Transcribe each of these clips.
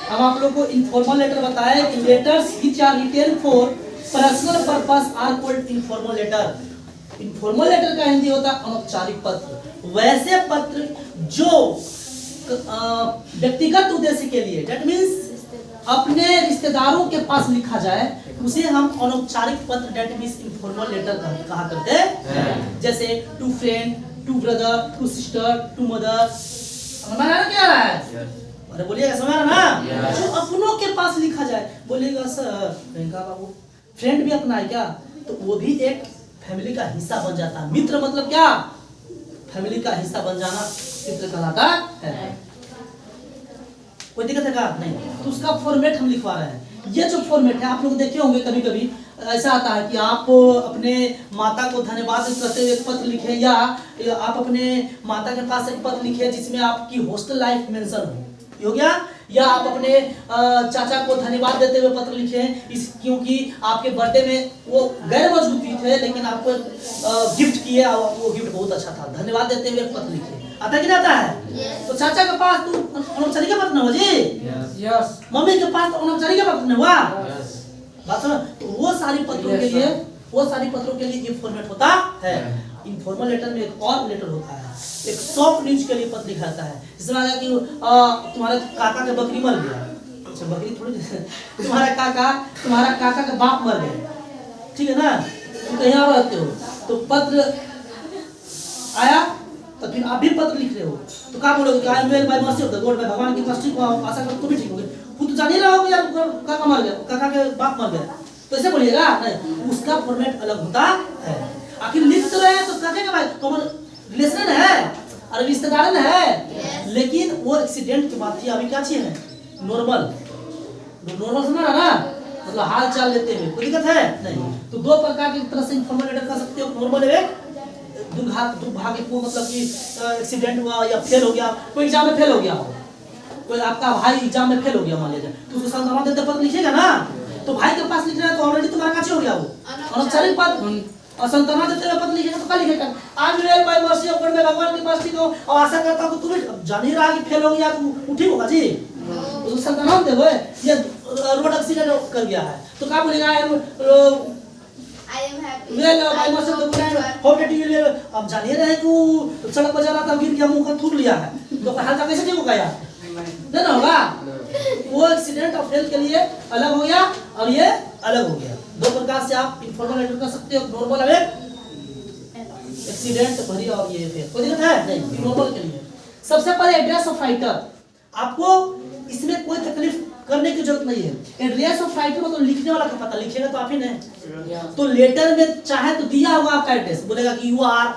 अब आप लोग को इनफॉर्मल लेटर बताया कि letters which are written for personal purpose are called informal letter. Informal letter का हिंदी होता है अनौपचारिक पत्र। वैसे पत्र जो व्यक्तिगत उद्देश्य के लिए, दैट मीन्स अपने रिश्तेदारों के पास लिखा जाए, उसे हम अनौपचारिक पत्र दैट मीन्स इनफॉर्मल लेटर कहा करते हैं। जैसे to friend, to brother, to sister, to mother. समझ में आ रहा क्या है? अरे बोलिएगा, समझ आ रहा ना? जो अपनों के पास लिखा जाए, बोलिएगा सर प्रियंका बाबू फ्रेंड भी अपना है क्या? तो वो भी एक फैमिली का हिस्सा बन जाता है। मित्र मतलब क्या? फैमिली का हिस्सा बन जाना मित्र कहलाता है। कोई दिक्कत है क्या? नहीं। तो उसका फॉर्मेट हम लिखवा रहे हैं। ये जो फॉर्मेट है आप लोग देखे होंगे, कभी कभी ऐसा आता है कि आप अपने माता को धन्यवाद करते हुए एक पत्र लिखे, या आप अपने माता के पास एक पत्र लिखे जिसमें आपकी हॉस्टल लाइफ मेंशन हो गया, या आप अपने चाचा को धन्यवाद देते हुए पत्र लिखे इस क्योंकि आपके बर्थडे में वो गैर मौजूद थे लेकिन आपको गिफ्ट किए और वो गिफ्ट बहुत अच्छा था, धन्यवाद देते हुए पत्र लिखे। आता कि नहीं आता है? तो चाचा के पास तो अनौपचारिक पत्र न हुआ जी। यस। मम्मी के पास तो अनौपचारिक पत्र न हुआ। बात समझ? तो वो सारी पत्रों के लिए ये फॉर्मेट होता है। इनफॉर्मल लेटर में एक और लेटर होता है, एक सॉफ्ट न्यूज के लिए पत्र लिखा जाता है। जिसमें आया कि तुम्हारे काका के बकरी मर गया। अच्छा बकरी थोड़ी तुम्हारा काका का बाप मर गया, ठीक है ना? तुम कहीं और रहते हो तो पत्र आया, तो फिर आप भी पत्र लिख रहे हो तो क्या बोलोगे कि I am well by mercy of the god, मैं भगवान की मर्जी को आशा करता हूं तुम भी ठीक होगे। खुद तो जान ही रहा होगे यार काका मर गया, काका के बाप मर गया, तो ऐसे बोलिएगा नहीं, उसका फॉर्मेट अलग होता है। आखिर लिख तो रहे हैं तो काके का भाई तुम्हारा रिलेशन है और रिश्तेदार है, लेकिन वो एक्सीडेंट की बात थी। अभी क्या चाहिए है? नॉर्मल सुना रहा ना, मतलब हाल चाल लेते हुए। कोई दिक्कत है? नहीं। तो दो प्रकार की तरह से इनफॉर्मल लेटर कर सकते हो। नॉर्मल है दुर्भाग्य को, मतलब कि एक्सीडेंट हुआ या फेल हो गया, कोई एग्जाम में फेल हो गया हो, कोई आपका भाई एग्जाम में फेल हो गया मान लीजिए, तो उसको सांत्वना देते पत्र लिखेगा ना, तो भाई के पास लिख रहा है तो ऑलरेडी तुम्हारा काचे हो गया वो अनौपचारिक पत्र। और सांत्वना देते हुए पत्र लिखेगा तो क्या लिखेगा? आज मेरे बाय मर्सी ऑफ गॉड में भगवान की पास ठीक हो और आशा करता हूं कि तुम जान ही रहा कि फेल हो गया तो ठीक होगा जी। तो सांत्वना देते हुए ये रोड एक्सीडेंट कर गया है तो क्या बोलेगा? Well by mercy of the god how did you live? अब जान ही रहे कि सड़क पर जा रहा था गिर गया, मुंह का थूक लिया है, तो हाल कैसे ठीक होगा यार? नहीं ना होगा। वो एक्सीडेंट और फेल के लिए अलग हो गया और ये अलग हो गया। दो प्रकार से आप इनफॉर्मल लेटर कर सकते हो। नॉर्मल है एक्सीडेंट भरी और ये फेल। कोई दिक्कत है? नहीं। नॉर्मल के लिए सबसे पहले एड्रेस ऑफ राइटर, आपको इसमें कोई तकलीफ करने की जरूरत नहीं है। एड्रेस ऑफ राइटर मतलब लिखने वाला का पता, लिखेगा तो आप ही नहीं। तो लेटर में चाहे तो दिया होगा आपका एड्रेस, बोलेगा कि you are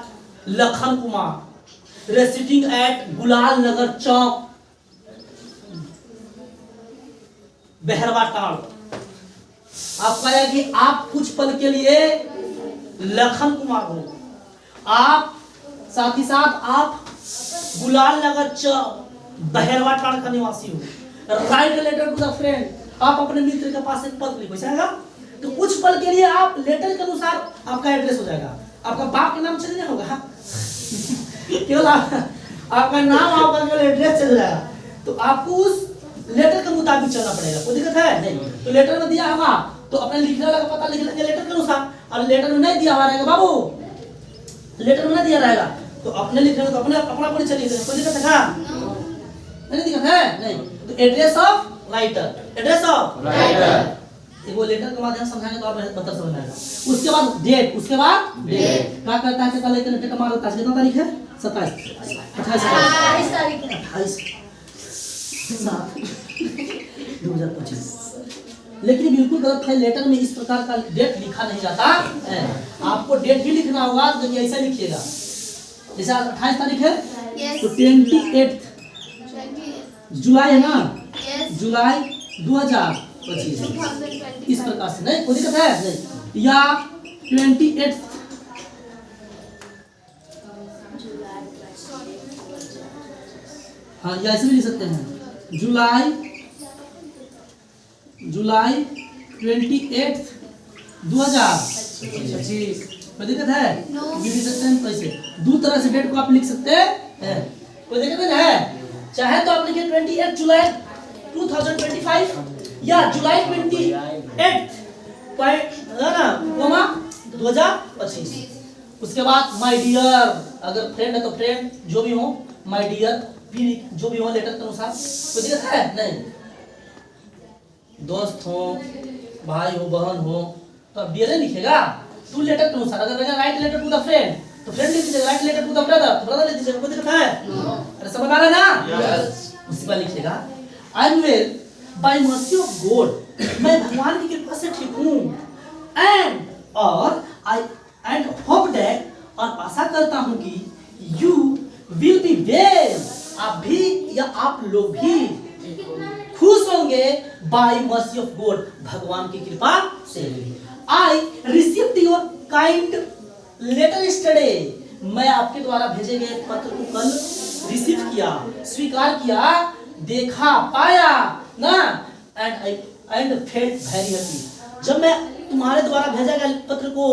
Lakhan Kumar residing at Gulal Nagar चौक बहरवा टाड़। आप कहेगा कि आप कुछ पल के लिए लखन कुमार हो, आप साथ ही साथ आप गुलाल नगर चौक बहरवा टाड़ का निवासी हो। Write letter to the friend, आप अपने मित्र के पास एक पत्र लिखो, ऐसा तो कुछ पल के लिए आप लेटर के अनुसार आपका एड्रेस हो जाएगा। आपका बाप के नाम चल नहीं होगा केवल आपका नाम, आपका केवल एड्रेस चल जाएगा। तो आपको उस लेटर के मुताबिक चलना पड़ेगा। कोई दिक्कत है? नहीं। तो लेटर में दिया होगा तो अपने लिखने वाला का पता लिख लेंगे लेटर के अनुसार, और लेटर में नहीं दिया हुआ रहेगा बाबू, लेटर में नहीं दिया रहेगा तो अपने लिखने तो अपना परिचय लिख देंगे। कोई दिक्कत है क्या? नहीं दिक्कत है? नहीं। तो address of writer, address of writer वो लेटर के माध्यम समझाएंगे तो आप बेहतर समझ आएगा। उसके बाद डेट, उसके बाद डेट क्या करता है? चला लेकर डेट हमारा कितना तारीख है? 27 28 तारीख 2025। लेकिन बिल्कुल गलत है, लेटर में इस प्रकार का डेट लिखा नहीं जाता है। आपको डेट भी लिखना होगा तो ऐसा लिखिएगा, जैसे 28 तारीख है तो 28 जुलाई है ना, जुलाई 2025 इस प्रकार से। नहीं कोई दिक्कत है? नहीं। या 28 हाँ या ऐसे भी लिख सकते हैं जुलाई 28 2025। कोई दिक्कत है? लिख सकते हैं कैसे? दो तरह से डेट को आप लिख सकते हैं। कोई दिक्कत है? चाहे तो आप लिखे 28 जुलाई 2025 या जुलाई 28 2025। उसके बाद माय डियर, अगर फ्रेंड है तो फ्रेंड जो भी हो, माय डियर भी जो भी हो लेटर के अनुसार, कोई दिक्कत है नहीं। दोस्त हो, भाई हो, बहन हो तो अब डियर लिखेगा टू लेटर के अनुसार। अगर write letter to the friend तो फ्रेंड लिख दीजिएगा, write letter to the brother तो ब्रदर लिख दीजिएगा, कोई दिक्कत है? अरे समझ आ रहा है ना? यस। उसी पर लिखिएगा I am well by mercy of god, मैं भगवान की कृपा से ठीक हूँ, एंड और आई एंड होप दैट, और आशा करता हूँ कि यू विल बी वेल, आप भी या आप लोग भी खुश होंगे बाय मर्सी ऑफ गॉड, भगवान की कृपा से। I received your kind letter yesterday, मैं आपके द्वारा भेजे गए पत्र को कल रिसीव किया, स्वीकार किया, देखा, पाया ना, एंड फेल्ट वेरी हैप्पी, जब मैं तुम्हारे द्वारा भेजा गया पत्र को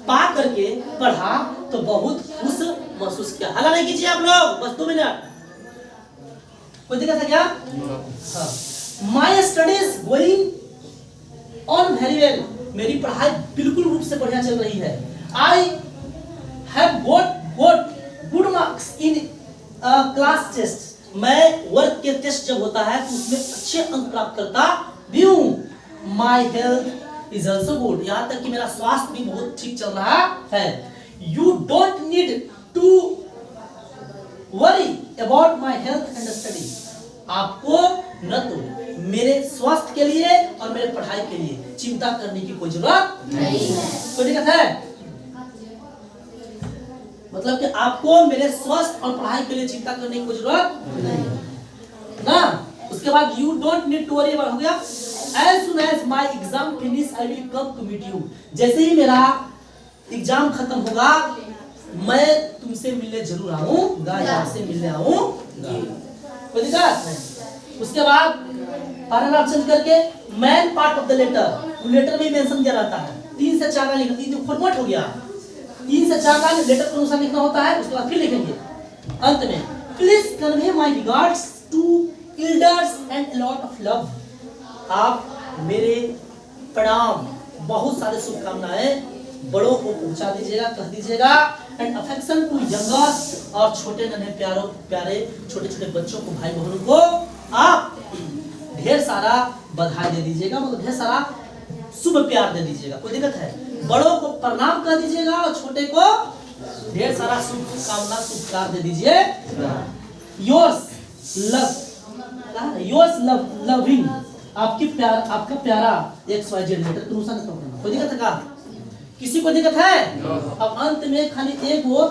पा करके पढ़ा तो बहुत खुश महसूस किया। हल्ला नहीं कीजिए आप लोग, बस 2 मिनट। कोई दिक्कत है क्या? हाँ। My studies going on very well, मेरी पढ़ाई बिल्कुल रूप से बढ़िया चल रही है। I have got good marks in class test, मैं वर्ग के टेस्ट जब होता है तो उसमें अच्छे अंक प्राप्त करता भी हूँ। My health is also good, यहाँ तक कि मेरा स्वास्थ्य भी बहुत ठीक चल रहा है। You don't need to worry about my health and study, आपको न तो मेरे स्वास्थ्य के लिए और मेरे पढ़ाई के लिए चिंता करने की कोई जरूरत नहीं है। कोई दिक्कत है? मतलब कि आपको मेरे स्वास्थ्य और पढ़ाई के लिए चिंता करने की कोई जरूरत नहीं ना। उसके बाद you don't need to worry about, हो गया। As soon as my exam finish, I will come to meet you, जैसे ही मेरा एग्जाम खत्म होगा मैं तुमसे मिलने जरूर आऊंगा, आपसे मिलने आऊंगा। कोई दिक्कत नहीं? उसके बाद पैराग्राफ चेंज करके main part of the letter, letter में मेंशन किया रहता है, 3 से 4 लाइन लिखना, ये जो फॉर्मेट हो गया 3 से 4 लाइन लेटर के अनुसार लिखना होता है। उसके बाद फिर लिखेंगे अंत में, please convey my regards to elders and a lot of love, आप मेरे प्रणाम, बहुत सारे शुभकामनाएं बड़ों को पहुंचा दीजिएगा, कह दीजिएगा। एंड अफेक्शन टू यंगर्स, और छोटे नन्हे प्यारे छोटे छोटे बच्चों को, भाई बहनों को आप ढेर सारा बधाई दे दीजिएगा, मतलब ढेर सारा शुभ प्यार दे दीजिएगा। कोई दिक्कत है? बड़ों को प्रणाम कह दीजिएगा और छोटे को ढेर सारा शुभकामना शुभ प्यार दे दीजिए। योर्स लविंग, आपका प्यारा XYZ लेटर के अनुसार करना। कोई दिक्कत है का? किसी को दिक्कत है? अब अंत में खाली एक वो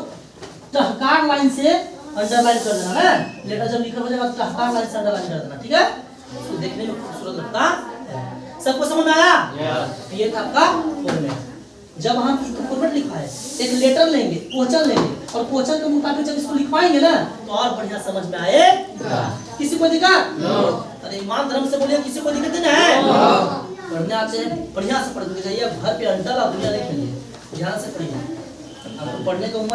टहकार लाइन से अंडरलाइन कर देना है, लेटर जब लिखा हो जाएगा तो टहकार लाइन से अंडरलाइन कर देना, ठीक है? तो देखने में खूबसूरत लगता है। सबको समझ में आया? ये था आपका फॉर्मेट। जब हम फॉर्मेट लिखा है, एक लेटर लेंगे, क्वेश्चन लेंगे, और क्वेश्चन के मुताबिक जब इसको लिखवाएंगे ना तो और बढ़िया समझ में आएगा। किसी को दिक्कत? अरे ईमान धर्म से बोलिए, किसी को दिक्कत नहीं है? पढ़ने आते हैं बढ़िया से पढ़ के जाइए, घर पे अंडा ला दुनिया नहीं खेलिए, ध्यान से पढ़िए। आपको पढ़ने का उम्र